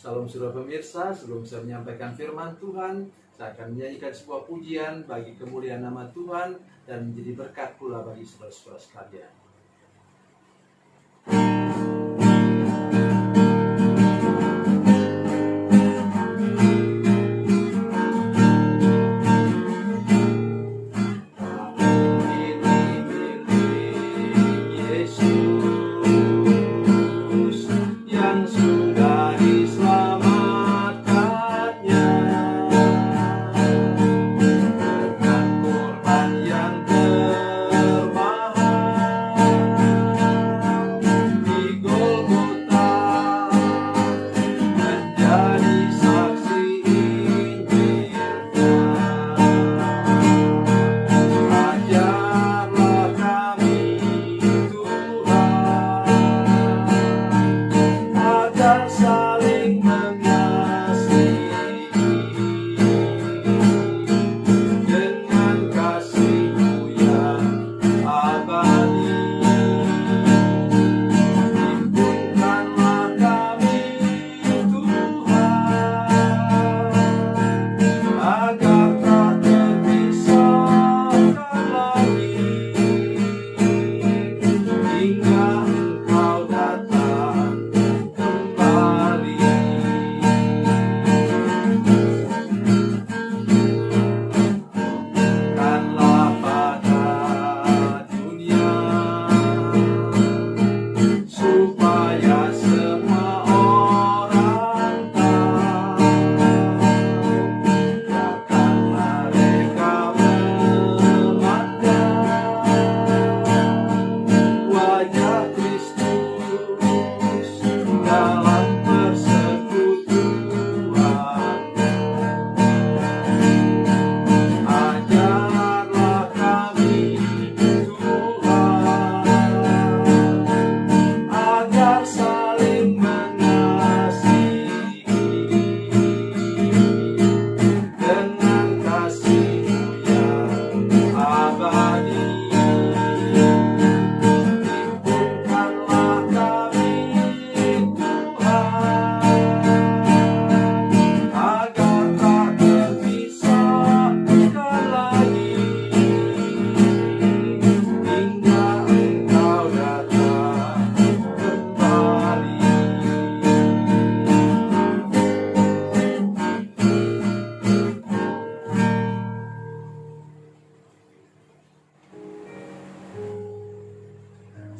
Salam saudara pemirsa, sebelum saya menyampaikan firman Tuhan, saya akan menyanyikan sebuah pujian bagi kemuliaan nama Tuhan dan menjadi berkat pula bagi saudara-saudara sekalian.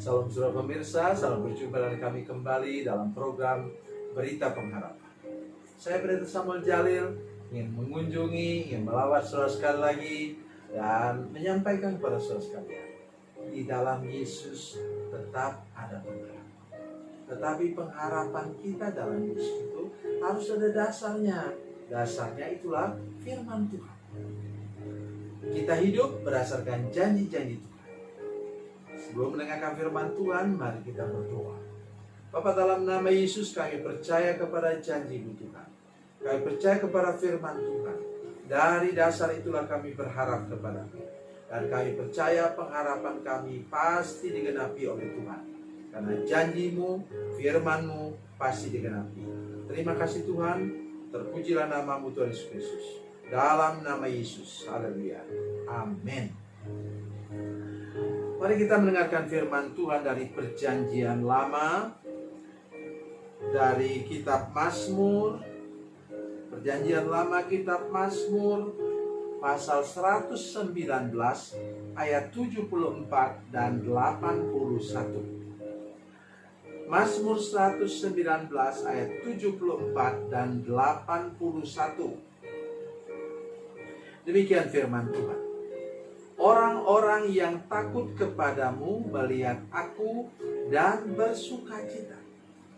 Salam saudara pemirsa, salam berjumpa dengan kami kembali dalam program Berita Pengharapan. Saya Pendeta Samuel Jalil ingin mengunjungi, ingin melawat saudara sekali lagi dan menyampaikan kepada saudara sekalian, di dalam Yesus tetap ada pengharapan. Tetapi pengharapan kita dalam Yesus itu harus ada dasarnya. Dasarnya itulah firman Tuhan. Kita hidup berdasarkan janji-janji Tuhan. Sebelum mendengarkan firman Tuhan, mari kita berdoa. Bapa, dalam nama Yesus kami percaya kepada janji-Mu Tuhan. Kami percaya kepada firman Tuhan. Dari dasar itulah kami berharap kepada-Mu. Dan kami percaya pengharapan kami pasti digenapi oleh Tuhan. Karena janji-Mu, firman-Mu pasti digenapi. Terima kasih Tuhan. Terpujilah nama-Mu Tuhan Yesus Kristus. Dalam nama Yesus. Haleluya. Amin. Mari kita mendengarkan firman Tuhan dari Perjanjian Lama, dari kitab Mazmur, Perjanjian Lama kitab Mazmur, pasal 119, ayat 74 dan 81. Mazmur 119, ayat 74 dan 81. Demikian firman Tuhan. Orang-orang yang takut kepadamu melihat aku dan bersukacita,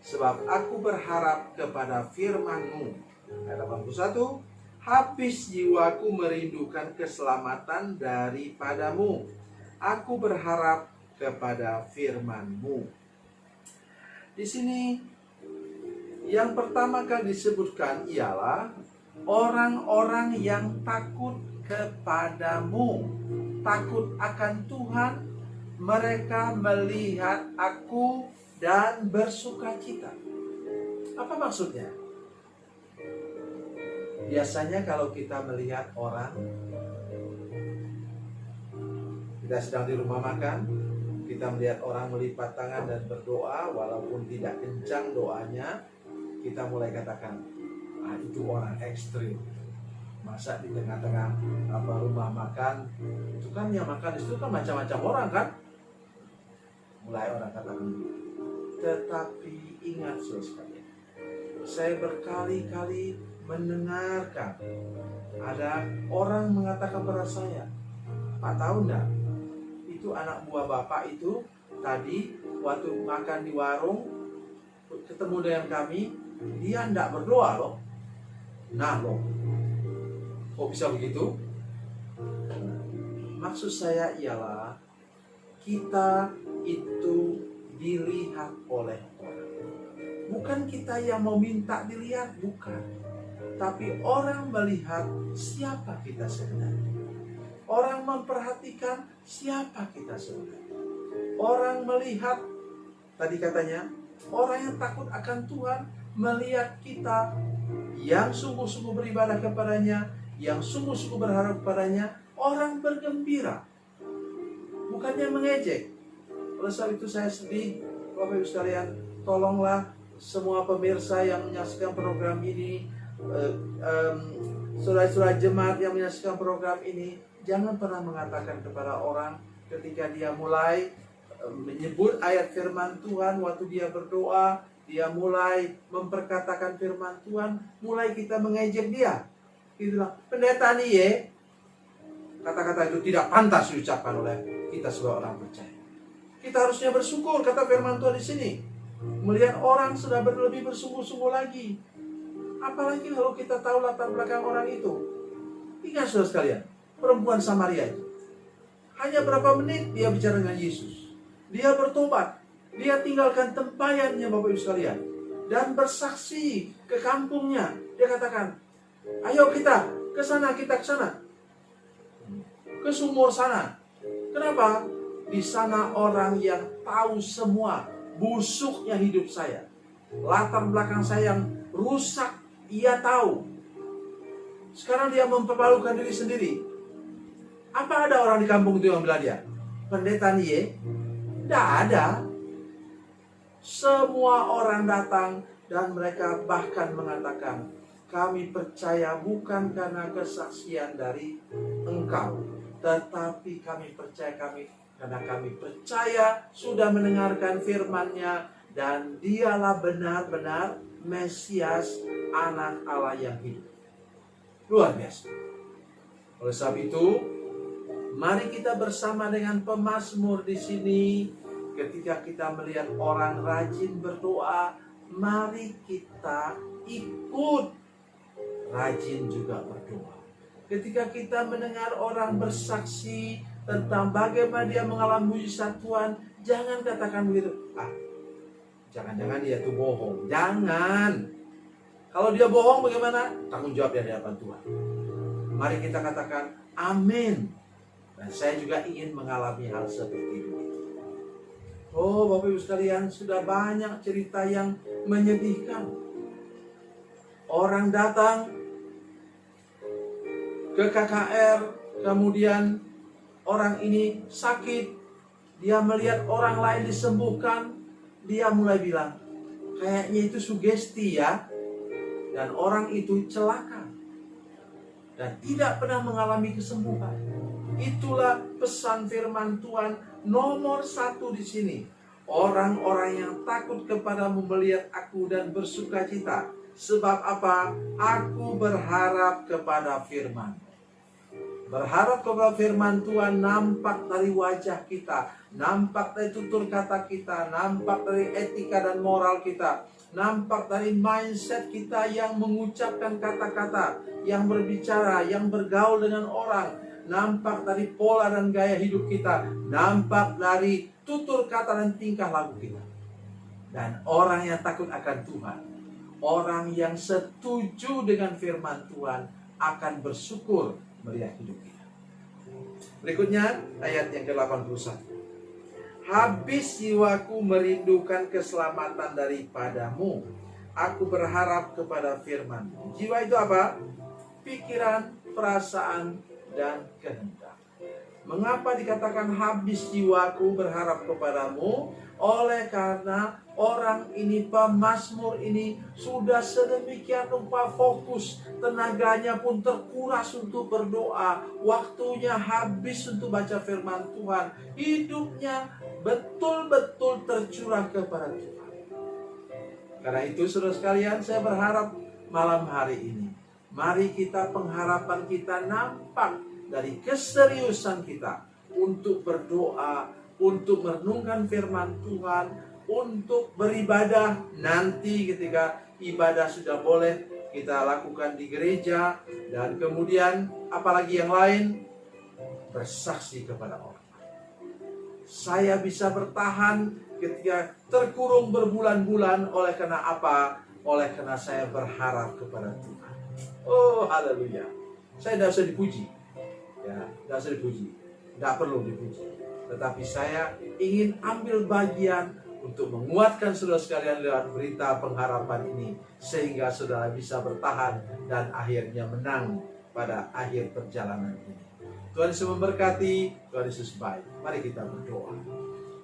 sebab aku berharap kepada firman-Mu. Ayat 81, habis jiwaku merindukan keselamatan daripadamu. Aku berharap kepada firman-Mu. Di sini yang pertama kali disebutkan ialah orang-orang yang takut kepadamu. Takut akan Tuhan, mereka melihat aku dan bersukacita. Apa maksudnya? Biasanya kalau kita melihat orang, kita sedang di rumah makan, kita melihat orang melipat tangan dan berdoa, walaupun tidak kencang doanya, kita mulai katakan, itu orang ekstrim. Masa di tengah-tengah rumah makan, itu kan yang makan itu kan macam-macam orang kan? Mulai orang katakan. Tetapi ingat saudara sekalian, saya berkali-kali mendengarkan ada orang mengatakan pada saya, Pak tahu enggak, itu anak buah bapak itu tadi waktu makan di warung ketemu dengan kami, dia enggak berdoa loh. Nah loh, kok bisa begitu? Maksud saya ialah kita itu dilihat oleh orang. Bukan kita yang mau minta dilihat, bukan. Tapi orang melihat siapa kita sebenarnya. Orang memperhatikan siapa kita sebenarnya. Orang melihat, tadi katanya, orang yang takut akan Tuhan melihat kita yang sungguh-sungguh beribadah kepadanya, yang sungguh-sungguh berharap kepadanya, orang bergembira. Bukannya mengejek. Oleh sebab itu saya sedih, Bapak Ibu sekalian, tolonglah semua pemirsa yang menyaksikan program ini, saudara-saudara jemaat yang menyaksikan program ini, jangan pernah mengatakan kepada orang ketika dia mulai menyebut ayat firman Tuhan, waktu dia berdoa, dia mulai memperkatakan firman Tuhan, mulai kita mengejek dia. Kita bilang, pendeta nih ya, kata-kata itu tidak pantas diucapkan oleh kita sebagai orang percaya. Kita harusnya bersyukur, kata firman Tuhan di sini. Melihat orang sudah lebih bersungguh-sungguh lagi. Apalagi kalau kita tahu latar belakang orang itu. Ingat saudara sekalian, perempuan Samaria itu. Hanya berapa menit dia bicara dengan Yesus. Dia bertobat. Dia tinggalkan tempayannya Bapak Ibu sekalian. Dan bersaksi ke kampungnya. Dia katakan, ayo kita ke sana, kita ke sana. Ke sumur sana. Kenapa? Di sana orang yang tahu semua busuknya hidup saya. Latar belakang saya yang rusak, ia tahu. Sekarang dia mempermalukan diri sendiri. Apa ada orang di kampung itu yang bilang dia, pendeta nih, tidak ada. Semua orang datang dan mereka bahkan mengatakan, kami percaya bukan karena kesaksian dari engkau, tetapi kami percaya karena kami percaya sudah mendengarkan firman-Nya dan dialah benar-benar Mesias, anak Allah yang hidup. Luar biasa. Oleh sebab itu, mari kita bersama dengan pemazmur di sini. Ketika kita melihat orang rajin berdoa, mari kita ikut rajin juga berdoa. Ketika kita mendengar orang bersaksi tentang bagaimana dia mengalami mujizat Tuhan, jangan katakan begitu, jangan-jangan dia tuh bohong. Jangan. Kalau dia bohong bagaimana? Tanggung jawab di hadapan Tuhan. Mari kita katakan amin. Dan saya juga ingin mengalami hal seperti itu. Oh Bapak Ibu sekalian, sudah banyak cerita yang menyedihkan. Orang datang ke KKR, kemudian orang ini sakit, dia melihat orang lain disembuhkan, dia mulai bilang, kayaknya itu sugesti ya, dan orang itu celaka dan tidak pernah mengalami kesembuhan. Itulah pesan firman Tuhan nomor 1 di sini. Orang-orang yang takut kepadamu melihat aku dan bersuka cita. Sebab apa? Aku berharap kepada firman. Berharap kepada firman Tuhan nampak dari wajah kita, nampak dari tutur kata kita, nampak dari etika dan moral kita, nampak dari mindset kita yang mengucapkan kata-kata, yang berbicara, yang bergaul dengan orang, nampak dari pola dan gaya hidup kita, nampak dari tutur kata dan tingkah laku kita. Dan orang yang takut akan Tuhan, orang yang setuju dengan firman Tuhan akan bersyukur melihat hidup kita. Berikutnya ayat yang ke-81. Habis jiwaku merindukan keselamatan daripadamu. Aku berharap kepada firman-Mu. Jiwa itu apa? pikiran, perasaan, dan kehendak. Mengapa dikatakan habis jiwaku berharap kepadamu? Oleh karena orang ini, pemazmur ini sudah sedemikian rupa fokus, tenaganya pun terkuras untuk berdoa, waktunya habis untuk baca firman Tuhan, hidupnya betul-betul tercurah kepada Tuhan. Karena itu saudara sekalian, saya berharap malam hari ini, mari kita, pengharapan kita nampak dari keseriusan kita untuk berdoa, untuk merenungkan firman Tuhan, untuk beribadah. Nanti ketika ibadah sudah boleh kita lakukan di gereja, dan kemudian apalagi yang lain, bersaksi kepada orang. Saya bisa bertahan ketika terkurung berbulan-bulan. Oleh karena apa? Oleh karena saya berharap kepada Tuhan. Oh, haleluya. Saya tidak usah dipuji, ya, tidak usah dipuji, tidak perlu dipuji. Tetapi saya ingin ambil bagian untuk menguatkan saudara sekalian lewat berita pengharapan ini, sehingga saudara bisa bertahan dan akhirnya menang pada akhir perjalanan ini. Tuhan Yesus memberkati, Tuhan Yesus baik. Mari kita berdoa.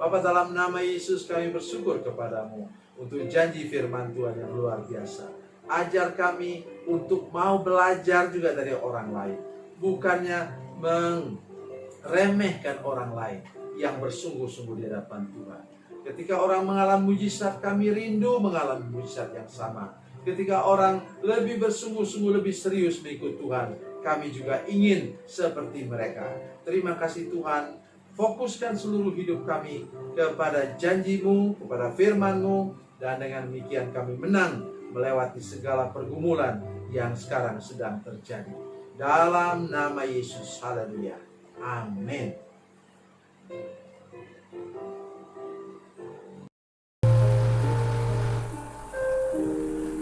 Bapa, dalam nama Yesus kami bersyukur kepadamu untuk janji firman Tuhan yang luar biasa. Ajar kami untuk mau belajar juga dari orang lain, bukannya meremehkan orang lain yang bersungguh-sungguh di hadapan Tuhan. Ketika orang mengalami mujizat, kami rindu mengalami mujizat yang sama. Ketika orang lebih bersungguh-sungguh, lebih serius mengikut Tuhan, kami juga ingin seperti mereka. Terima kasih Tuhan. Fokuskan seluruh hidup kami kepada janji-Mu, kepada firman-Mu, dan dengan demikian kami menang melewati segala pergumulan yang sekarang sedang terjadi. Dalam nama Yesus, haleluya. Amin.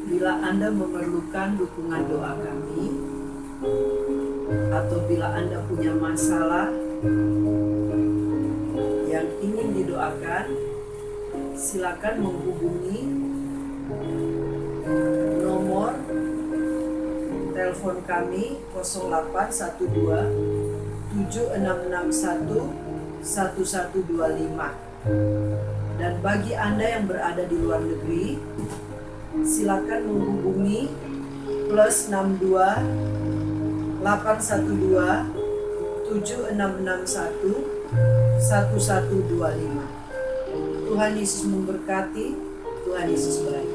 Bila Anda memerlukan dukungan doa kami, atau bila Anda punya masalah yang ingin didoakan, silakan menghubungi nomor telepon kami 0812 7661 1125. Dan bagi Anda yang berada di luar negeri, silakan menghubungi +62 812 7661 1125. Tuhan Yesus memberkati, Tuhan Yesus baik.